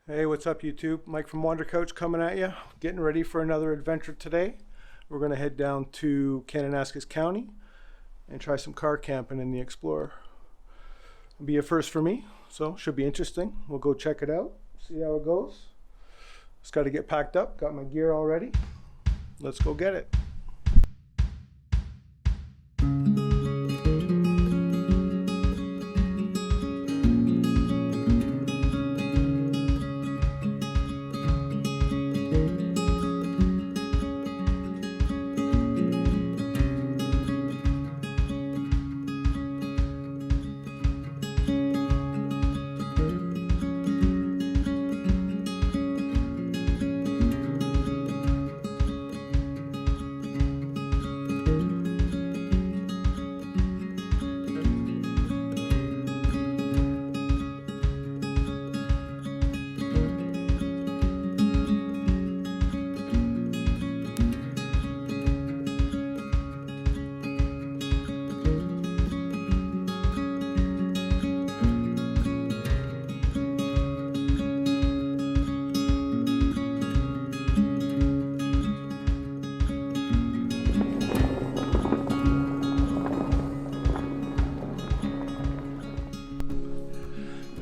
Hey, what's up YouTube? Mike from Wander Couch coming at you. Getting ready for another adventure today. We're going to head down to Kananaskis County and try some car camping in the Explorer. It'll be a first for me, so should be interesting. We'll go check it out, see how it goes. Just got to get packed up, got my gear all ready. Let's go get it.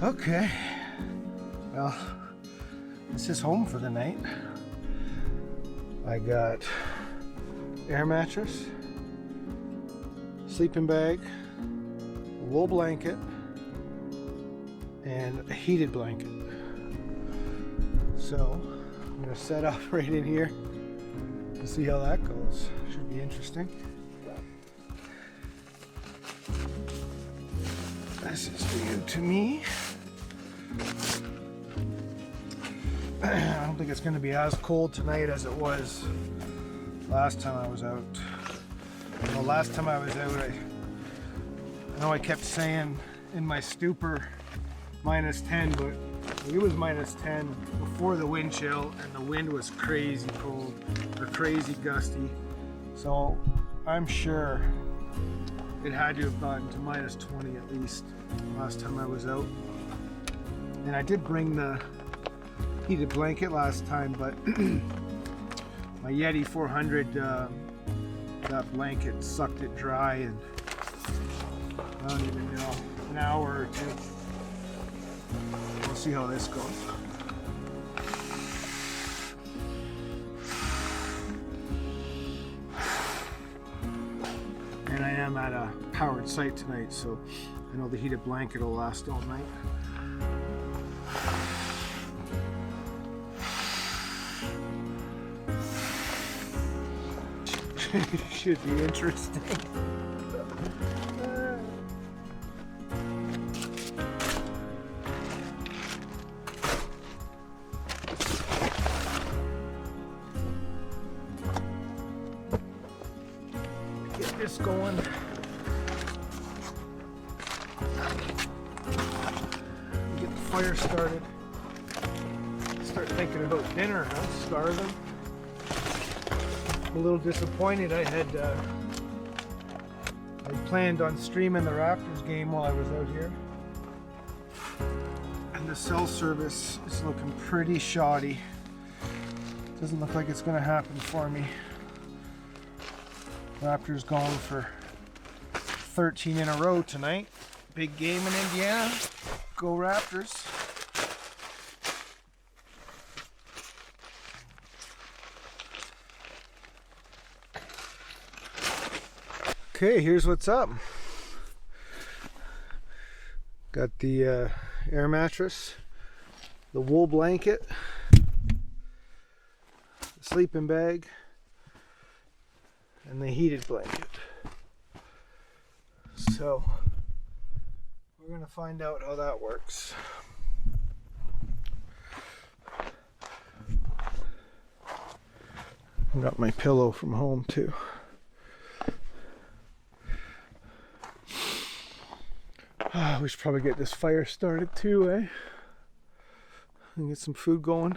Okay, well, this is home for the night. I got air mattress, sleeping bag, a wool blanket, and a heated blanket. So I'm gonna set up right in here and see how that goes. Should be interesting. This is new to me. I don't think it's going to be as cold tonight as it was last time I was out. Well, last time I was out, I know I kept saying in my stupor -10, but it was -10 before the wind chill, and the wind was crazy cold or crazy gusty. So I'm sure it had to have gotten to -20 at least last time I was out. And I did bring the heated blanket last time, but my Yeti 400, that blanket sucked it dry, and I don't even know, an hour or two. We'll see how this goes. And I am at a powered site tonight, so I know the heated blanket will last all night. Should be interesting. Get this going. Get the fire started. Start thinking about dinner, huh? Starving. I'm a little disappointed. I planned on streaming the Raptors game while I was out here, and the cell service is looking pretty shoddy. Doesn't look like it's going to happen for me. Raptors going for 13 in a row tonight. Big game in Indiana. Go Raptors. Okay, here's what's up. Got the air mattress, the wool blanket, the sleeping bag, and the heated blanket. So we're gonna find out how that works. I got my pillow from home too. We should probably get this fire started too, eh? And get some food going.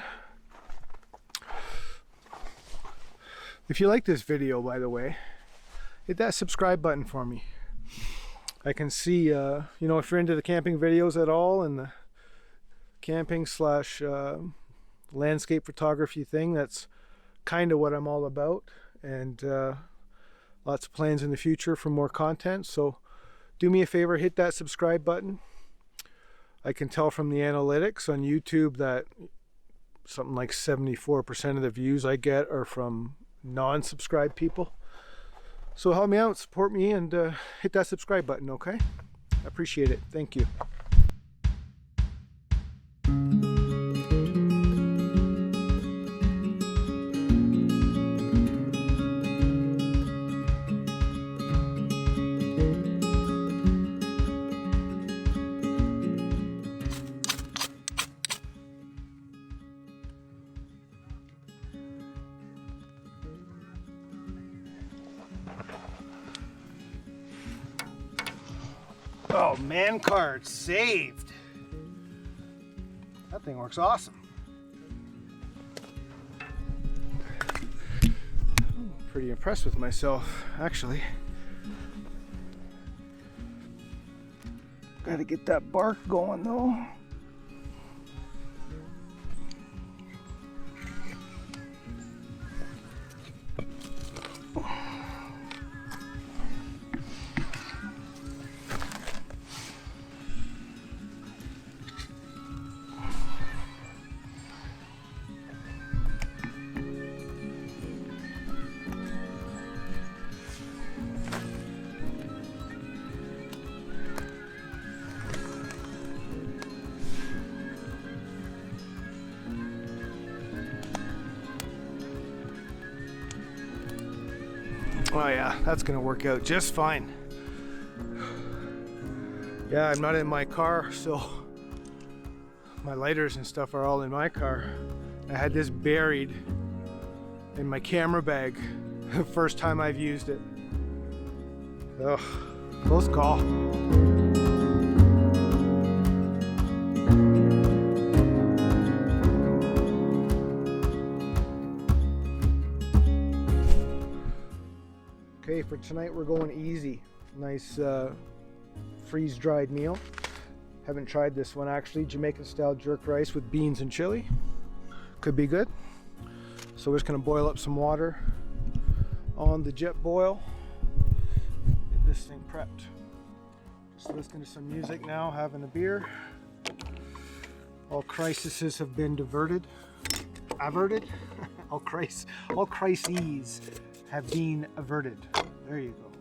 If you like this video, by the way, hit that subscribe button for me. I can see, you know, if you're into the camping videos at all and the camping slash landscape photography thing. That's kind of what I'm all about, and lots of plans in the future for more content. So do me a favor, hit that subscribe button. I can tell from the analytics on YouTube that something like 74% of the views I get are from non-subscribed people. So help me out, support me, and hit that subscribe button, okay? I appreciate it. Thank you. Oh, man card saved. That thing works awesome. I'm pretty impressed with myself, actually. Gotta get that bark going though. Oh yeah, that's gonna work out just fine. Yeah, I'm not in my car, so my lighters and stuff are all in my car. I had this buried in my camera bag the first time I've used it. Ugh, close call. Okay, for tonight we're going easy. Nice freeze-dried meal. Haven't tried this one actually. Jamaican style jerk rice with beans and chili. Could be good. So we're just gonna boil up some water on the jet boil. Get this thing prepped. Just listening to some music now, having a beer. All crises have been averted. all crises have been averted. There you go.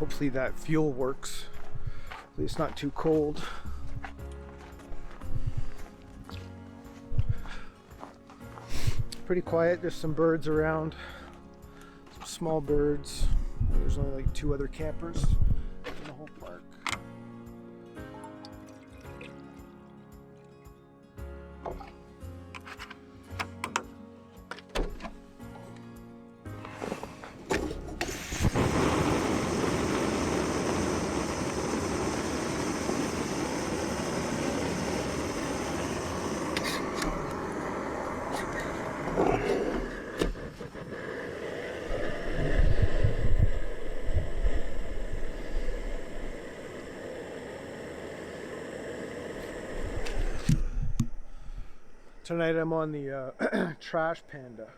Hopefully that fuel works. It's not too cold. Pretty quiet, there's some birds around. Some small birds. There's only like 2 other campers in the whole park. Tonight I'm on the Trash Panda.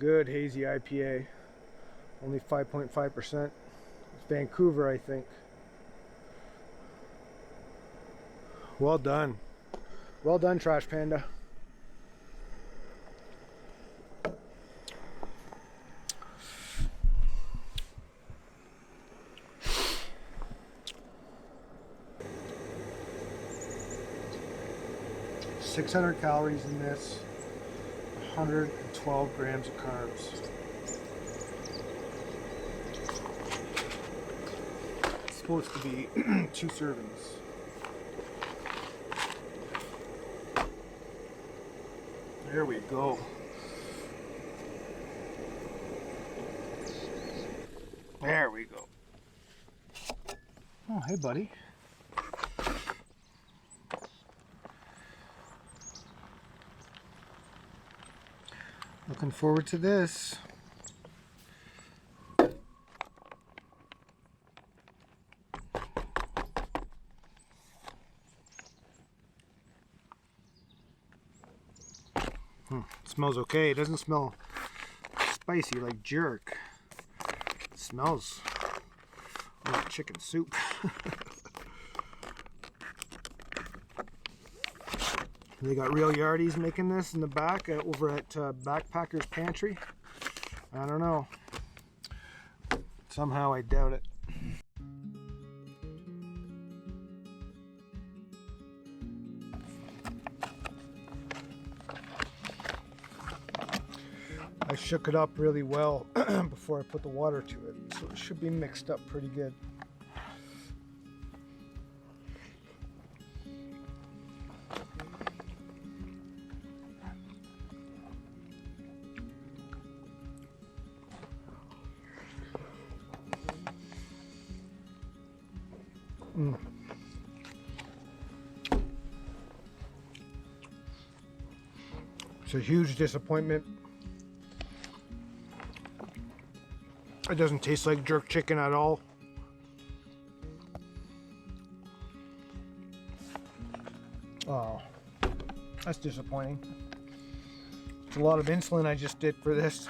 Good hazy IPA. Only 5.5%. It's Vancouver, I think. Well done. Well done, Trash Panda. .600 calories in this, 112 grams of carbs. It's supposed to be 2 servings. There we go. There we go. Oh, hey, buddy. Looking forward to this. It smells okay. It doesn't smell spicy like jerk. It smells like chicken soup. They got real yardies making this in the back over at Backpacker's Pantry. I don't know. Somehow I doubt it. I shook it up really well before I put the water to it, so it should be mixed up pretty good. It's a huge disappointment. It doesn't taste like jerk chicken at all. Oh, that's disappointing. It's a lot of insulin I just did for this.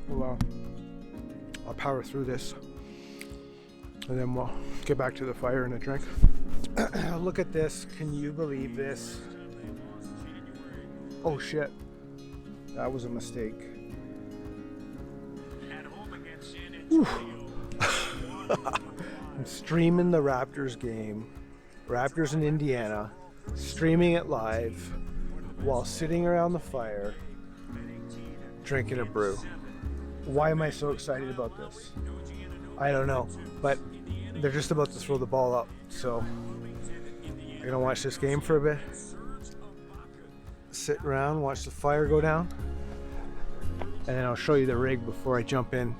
Well, I'll power through this. And then we'll get back to the fire and a drink. Look at this. Can you believe this? Oh shit. That was a mistake. I'm streaming the Raptors game. Raptors in Indiana. Streaming it live while sitting around the fire drinking a brew. Why am I so excited about this? I don't know, but they're just about to throw the ball up, so I'm gonna watch this game for a bit, sit around, watch the fire go down, and then I'll show you the rig before I jump in.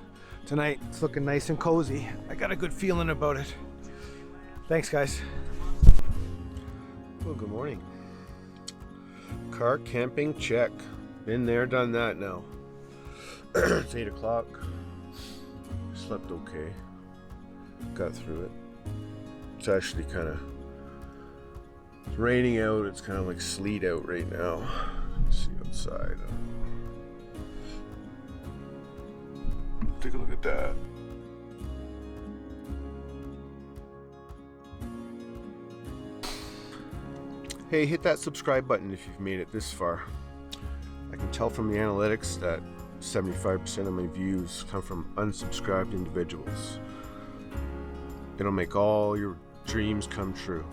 Tonight it's looking nice and cozy. I got a good feeling about it. Thanks, guys. Well, good morning. Car camping check. Been there, done that now. It's 8 o'clock. Slept okay. Got through it. It's actually kind of raining out. It's kind of like sleet out right now. Let's see outside. Take a look at that. Hey, hit that subscribe button if you've made it this far. I can tell from the analytics that 75% of my views come from unsubscribed individuals. It'll make all your dreams come true.